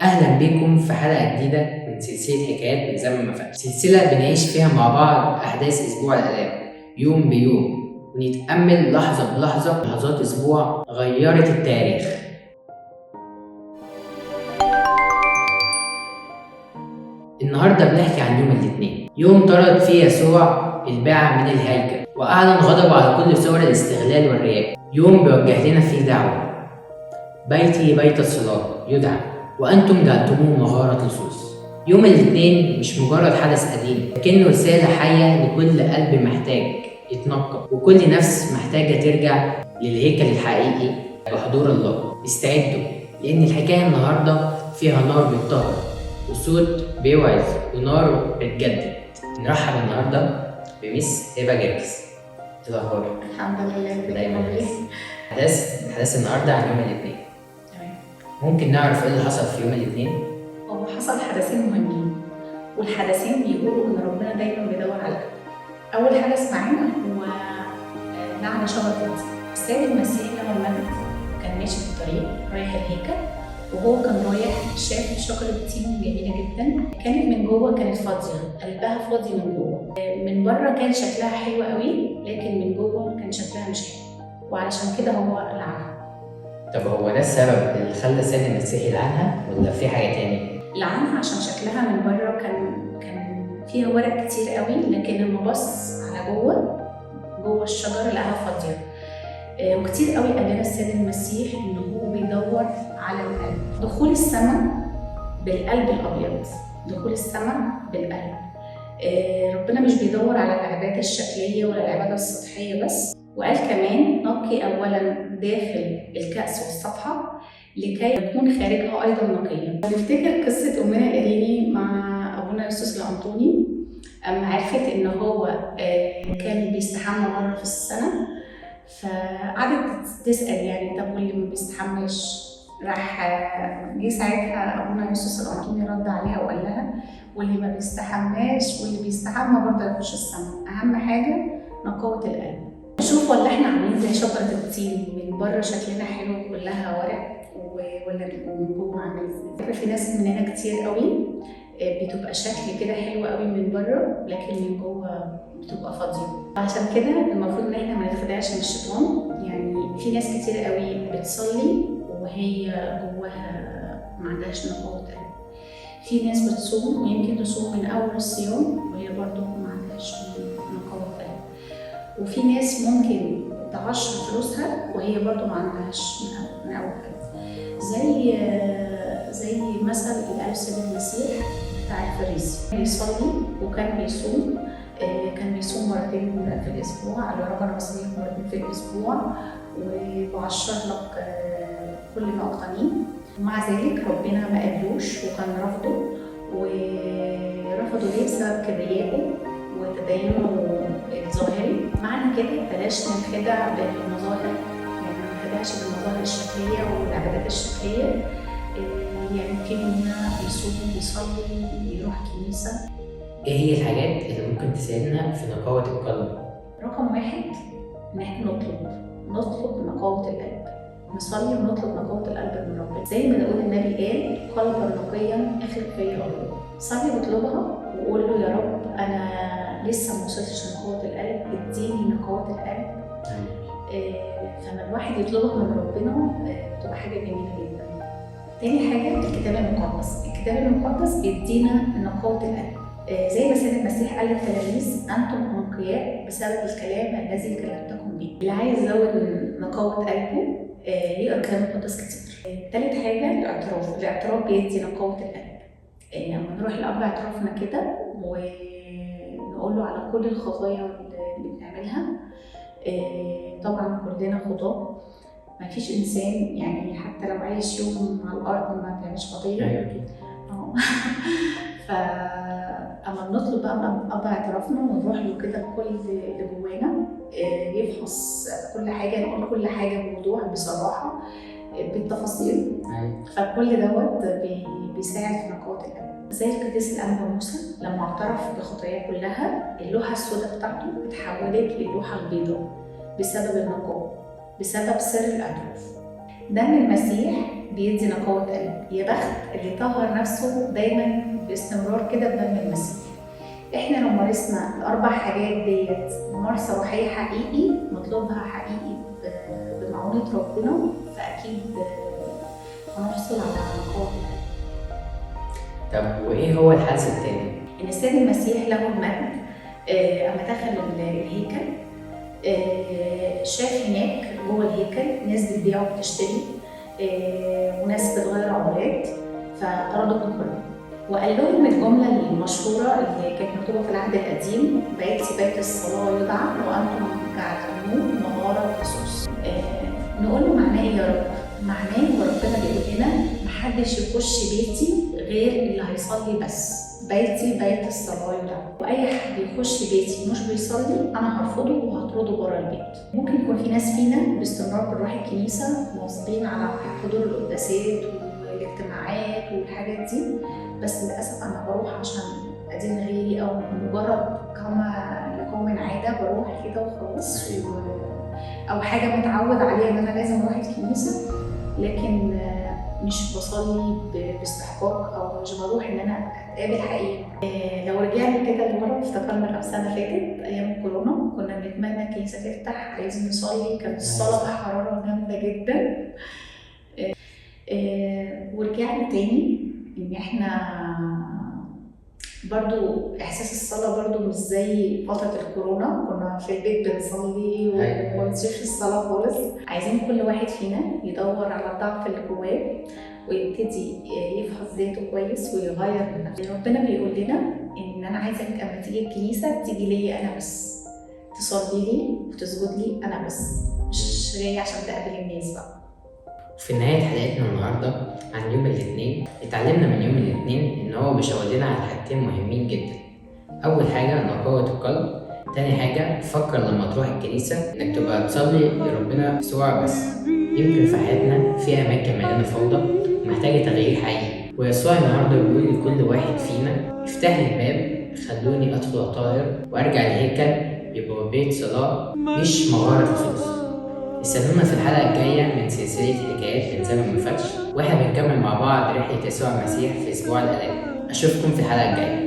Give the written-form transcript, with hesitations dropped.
أهلا بكم في حلقة جديدة من سلسلة حكايات من زمن ما فات. سلسلة بنعيش فيها مع بعض أحداث أسبوع الآلام يوم بيوم، ونتأمل لحظة بلحظة لحظات أسبوع غيرت التاريخ. النهاردة بنحكي عن يوم الاثنين، يوم طرد فيه يسوع الباعة من الهيكل وأعلن غضبه على كل صور الاستغلال والرياء. يوم بيوجه لنا فيه دعوة: بيتي بيت الصلاة يدعى وأنتم جعلتموه مغارة لصوص. يوم الاثنين مش مجرد حدث قديم، لكنه رسالة حية لكل قلب محتاج يتنقى، وكل نفس محتاجة ترجع للهيكل الحقيقي بحضور الله. استعدوا، لأن الحكاية النهاردة فيها نار بتطهر وصوت بيوعظ ونار بتجدد. نرحب النهاردة بميس هبة جرجس. الأخبار؟ الحمد لله. دايما حدث النهاردة عن يوم الاثنين. ممكن نعرف ايه اللي حصل في يوم الاثنين؟ هو حصل حدثين مهمين، والحدثين بيقولوا ان ربنا دايما بيدور على القلب. اول حدث معانا هو لعن شجرة السيد المسيح لما مات. كان ماشي في الطريق رايح الهيكل، وهو كان رايح شاف شجرة تين جميلة جدا، كانت من جوه كانت فاضية، قلبها فاضي من جوه. من بره كان شكلها حلو قوي، لكن من جوه كان شكلها مش حلو، وعلشان كده هو لعنها. طب هو ده السبب اللي خلى السيد المسيح يلعنها ولا في حاجة تاني؟ لعنها عشان شكلها من بره كان فيها ورق كتير قوي، لكن لما بص على جوه الشجرة لقاها فاضية. وكتير قوي قال لنا السيد المسيح إن هو بيدور على القلب. دخول السماء بالقلب الأبيض، دخول السماء بالقلب. ربنا مش بيدور على العبادة الشكلية ولا العبادة السطحية بس، وقال كمان نقي أولا داخل الكأس والصفحة لكي يكون خارجها أيضا نقيا. نفتكر قصة أمنا إيريني مع أبونا يوسوس الأنطوني، أما عرفت إن هو كان بيستحمى مرة في السنة، فقعدت تسأل يعني طب واللي ما بيستحماش؟ راح جه ساعتها أبونا يوسوس الأنطوني رد عليها وقال لها واللي ما بيستحماش واللي بيستحمى برضه يخش السما، أهم حاجة نقاوة القلب. شوف ولا احنا عاملين زي شجرة التين، من بره شكلنا حلو كلها ورق، ولا من جوه عامل ازاي؟ في ناس مننا كتير قوي بتبقى شكل كده حلو قوي من بره، لكن من جوه بتبقى فاضيه. عشان كده المفروض ان احنا ما نخدعش من الشيطان. يعني في ناس كتير قوي بتصلي وهي جواها ما عندهاش نقاوة قلب. في ناس بتصوم ويمكن تصوم من اول الصيام وهي برضه ما عندهاش نقاوة قلب. وفي ناس ممكن تعشر فلوسها وهي برضو ما عندهاش من أول قلب. زي مثل اللي قاله السيد المسيح بتاع الفريسي، بيصلي وكان بيصوم، كان بيصوم مرتين في الأسبوع، قال له يا رب أنا بصلي مرتين في الأسبوع وبعشر لك كل ما أقتنيه، ومع ذلك ربنا ما قبلوش وكان رفضه. ورفضه ليه؟ بسبب كبريائه وتدينه الظاهري. معنى كده بلاش ننخدع بالمظاهر، يعني ما ننخدعش بالمظاهر الشكليه والعبادات الشكليه. يعني في مننا بيصوم بيصلي بيروح كنيسه. ايه هي الحاجات اللي ممكن تساعدنا في نقاوة القلب؟ رقم واحد ان احنا نطلب نقاوة القلب، نصلي ونطلب نقاوة القلب من ربنا. زي ما نقول النبي قال قلبا نقيا اخلق فيا الله. صلي واطلبها وقول له يا رب انا لسه ما وصلتش لنقاوة القلب، اديني نقاوة القلب. فلما الواحد يطلبها من ربنا بتبقى حاجة جميلة جدا. تاني حاجة الكتاب المقدس. الكتاب المقدس بيدينا نقاوة القلب. زي ما السيد المسيح قال للتلاميذ أنتم أنقياء بسبب الكلام الذي كلمتكم به. اللي عايز يزود نقاوة قلبه يقرأ الكتاب المقدس كتير. تالت حاجة الاعتراف بيدي نقاوة القلب. لما نروح لأب اعترافنا كده ونقول له على كل الخطايا اللي بنعملها. طبعا كلنا خطاة، ما فيش إنسان يعني حتى لو عايش يوم على الأرض ما بيعملش خطية. فأما بنطلب بقى من أب اعترافنا ونروح له كده بكل اللي جوانا، يفحص كل حاجة، نقول كل حاجة بوضوح بصراحة بالتفاصيل. فكل دوت بيساعد في نقاوة القلب. زي القديس الأنبا موسى لما اعترف بخطاياه كلها، اللوحة السوداء بتاعته اتحولت للوحة البيضاء بسبب النقاوة، بسبب سر الاعتراف. دم المسيح بيدي نقاوة قلب. يا بخت اللي طهر نفسه دايما باستمرار كده بدم المسيح. احنا لو مارسنا ال4 حاجات ديت ممارسة روحية حقيقي مطلوبها حقيقي بمعونة ربنا، فأكيد هنحصل على نقاوة. طب وإيه هو الحدث التاني؟ إن السيد المسيح له المجد أما دخل الهيكل شاف هناك جوه الهيكل ناس بتبيع وبتشتري وناس بتغير عملات، فطردهم كلهم وقال لهم الجملة المشهورة اللي كانت مكتوبة في العهد القديم: بيتي بيت الصلاة يدعى وأنتم كعدموه مغارة لصوص. نقول له معناه إيه يا رب؟ معناه وربنا بيقول لنا محدش يخش بيتي غير اللي هيصلي بس. بيتي بيت الصلاة يدعى، وأي حد يخش بيتي مش بيصلي أنا هرفضه وهطرده بره البيت. ممكن يكون في ناس فينا باستمرار بنروح الكنيسة مواظبين على حضور القداسات والاجتماعات والحاجات دي، بس للأسف أنا بروح عشان أدين غيري أو مجرد كما لقوم عادة بروح كده وخلاص، أو حاجة متعود عليها إن أنا لازم أروح الكنيسة، لكن مش بصلي باستحقاق أو مش بروح إن أنا أتقابل حقيقي. لو رجعنا كده لورا افتكرنا كام سنة فاتت أيام كورونا كنا بنتمنى الكنيسة تفتح عايزين نصلي، كانت الصلاة بحرارة جامدة جدا. ورجعنا تاني إن إحنا برضو إحساس الصلاة برضو مش زي فترة الكورونا، كنا في البيت بنصلي وما بنسيبش الصلاة خالص. عايزين كل واحد فينا يدور على الضعف اللي جواه ويبتدي يفحص ذاته كويس ويغير من نفسه. ربنا بيقول لنا إن أنا عايزك أما تيجي الكنيسة تيجي لي أنا بس، تصلي لي وتسجد لي أنا بس، مش جاي عشان تقابل الناس بقى. في نهاية حلقتنا النهاردة عن يوم الاثنين اتعلمنا من يوم الاثنين إن هو بيشاور لنا على حاجتين مهمين جدا. أول حاجة نقاوة القلب، تاني حاجة فكر لما تروح الكنيسة إنك تبقى تصلي لربنا يسوع بس. يمكن في حياتنا في أماكن مليانة فوضى ومحتاجة تغيير حقيقي، ويسوع النهاردة بيقول لكل واحد فينا افتح لي الباب خلوني أدخل طاهر وأرجع الهيكل يبقى بيت صلاة مش مغارة لصوص. استنونا في الحلقة الجاية من سلسلة حكايات من زمن ما فاتش، واحنا بنكمل مع بعض رحلة يسوع المسيح في أسبوع الآلام. أشوفكم في الحلقة الجاية.